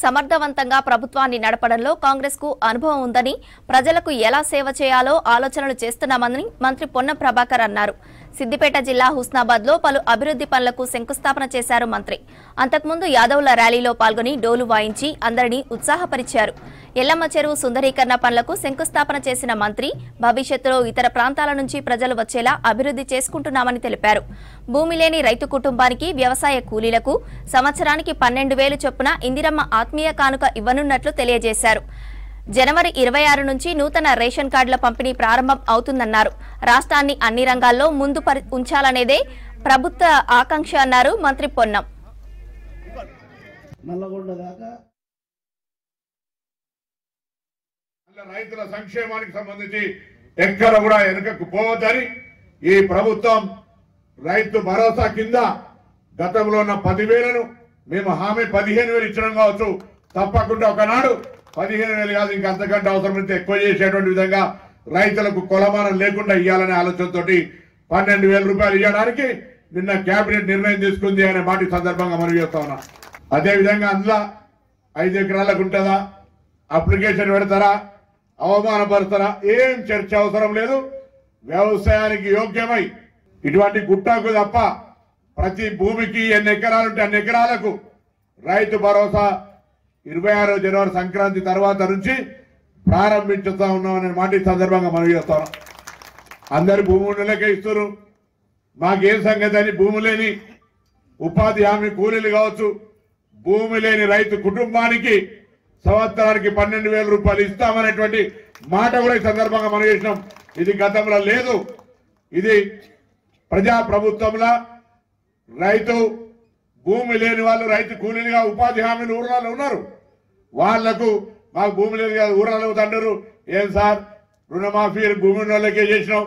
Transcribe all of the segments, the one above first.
సమర్థవంతంగా ప్రభుత్వాన్ని నడపడంలో కాంగ్రెస్ కు అనుభవం ఉందని, ప్రజలకు ఎలా సేవ చేయాలో ఆలోచనలు చేస్తున్నామని మంత్రి పొన్నం ప్రభాకర్ అన్నారు. సిద్దిపేట జిల్లా హుస్నాబాద్ లో పలు అభివృద్ధి పనులకు శంకుస్థాపన చేశారు మంత్రి. అంతకుముందు యాదవుల ర్యాలీలో పాల్గొని డోలు వాయించి అందరినీ ఉత్సాహపరిచారు. ఎల్లమ్మ చెరువు సుందరీకరణ పనులకు శంకుస్థాపన చేసిన మంత్రి భవిష్యత్తులో ఇతర ప్రాంతాల నుంచి ప్రజలు వచ్చేలా అభివృద్ధి చేసుకుంటున్నామని తెలిపారు. భూమి లేని రైతు కుటుంబానికి వ్యవసాయ కూలీలకు సంవత్సరానికి 12,000 చొప్పున ఇందిరమ్మ ఆత్మీయ కానుక ఇవ్వనున్నట్లు తెలియజేశారు. జనవరి 26 నుంచి నూతన రేషన్ కార్డుల పంపిణీ ప్రారంభం అవుతుందన్నారు. రాష్ట్రాన్ని అన్ని రంగాల్లో ముందు ఉంచాలనేదే ప్రభుత్వ ఆకాంక్ష అన్నారు మంత్రి పొన్నం. రైతుల సంక్షేమానికి సంబంధించి ఎక్కడ కూడా వెనుకకు పోవద్దని ఈ ప్రభుత్వం రైతు భరోసా కింద గతంలో ఉన్న 10,000ను మేము హామీ 15,000 ఇచ్చడం కావచ్చు. తప్పకుండా ఒకనాడు 15,000 కాదు, ఇంకా అంతకంటే అవసరమైతే ఎక్కువ చేసేటువంటి విధంగా రైతులకు కొలమానం లేకుండా ఇవ్వాలనే ఆలోచనతో 12,000 రూపాయలు ఇవ్వడానికి నిన్న కేబినెట్ నిర్ణయం తీసుకుంది అనే మాట సందర్భంగా మనం చేస్తా ఉన్నా. అదేవిధంగా అందులో 5 ఎకరాలకు ఉంటుందా, అప్లికేషన్ పెడతారా, అవమానపరుస్తారా, ఏం చర్చ అవసరం లేదు. వ్యవసాయానికి యోగ్యమై ఇటువంటి గుట్టకు తప్ప ప్రతి భూమికి ఎన్ని ఎకరాలుంటే అన్ని ఎకరాలకు రైతు భరోసా 26 జనవరి సంక్రాంతి తర్వాత నుంచి ప్రారంభించుతా ఉన్నామనే మాట ఈ సందర్భంగా మనం చేస్తాం. అందరు భూమి ఉండలేకే ఇస్తారు, మాకేం సంగతి అని భూమి లేని ఉపాధి హామీ కూలీలు కావచ్చు, భూమి లేని రైతు కుటుంబానికి సంవత్సరానికి 12,000 రూపాయలు ఇస్తామనేటువంటి మాట కూడా ఈ సందర్భంగా మనం చేసినాం. ఇది గతంలో లేదు. ఇది ప్రజా ప్రభుత్వంలో రైతు భూమి లేని వాళ్ళు రైతు కూలీలుగా ఉపాధి హామీలు ఊర్లలో ఉన్నారు. వాళ్లకు మాకు భూమి లేదు కదా ఊర్లలో తండ్రు, ఏం సార్ రుణమాఫీ భూమి ఉన్నోళ్ళకే చేసినావు,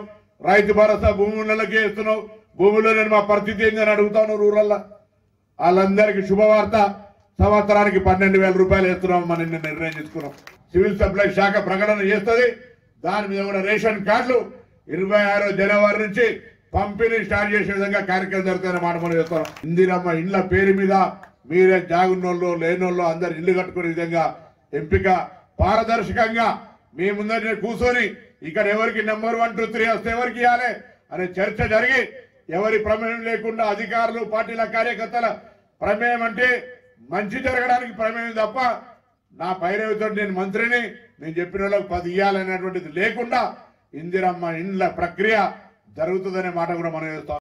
రైతు భరోసా భూమి ఉన్నోళ్ళకే ఇస్తున్నావు, భూమిలో నేను మా పరిస్థితి ఏందని అడుగుతా ఉన్నారు ఊర్లలో. వాళ్ళందరికీ శుభవార్త, సంవత్సరానికి 12,000 రూపాయలు వేస్తున్నామని నిన్న నిర్ణయం తీసుకున్నాం. సివిల్ సప్లై శాఖ ప్రకటన చేస్తుంది. దాని మీద కూడా రేషన్ కార్డులు 26 జనవరి నుంచి పంపిణీ స్టార్ట్ చేసే విధంగా కార్యక్రమం జరుగుతున్న మాట మనం చేస్తున్నాం. ఇందిరమ్మ ఇండ్ల పేరు మీద మీరే జాగున్నోళ్ళు లేనోళ్ళు అందరు ఇల్లు కట్టుకునే విధంగా ఎంపిక పారదర్శకంగా మీ ముందర కూర్చొని ఇక్కడ ఎవరికి నెంబర్ 1, 2, 3 వస్తే ఎవరికి ఇవ్వాలి అనే చర్చ జరిగి ఎవరి ప్రమేయం లేకుండా అధికారులు పార్టీల కార్యకర్తల ప్రమేయం అంటే మంచి జరగడానికి ప్రమేయం తప్ప నా పైరవితో నేను మంత్రిని నేను చెప్పిన వాళ్ళకి 10 ఇవ్వాలనేటువంటిది లేకుండా ఇందిరమ్మ ఇండ్ల ప్రక్రియ జరుగుతుందనే మాట కూడా మనం చేస్తాం.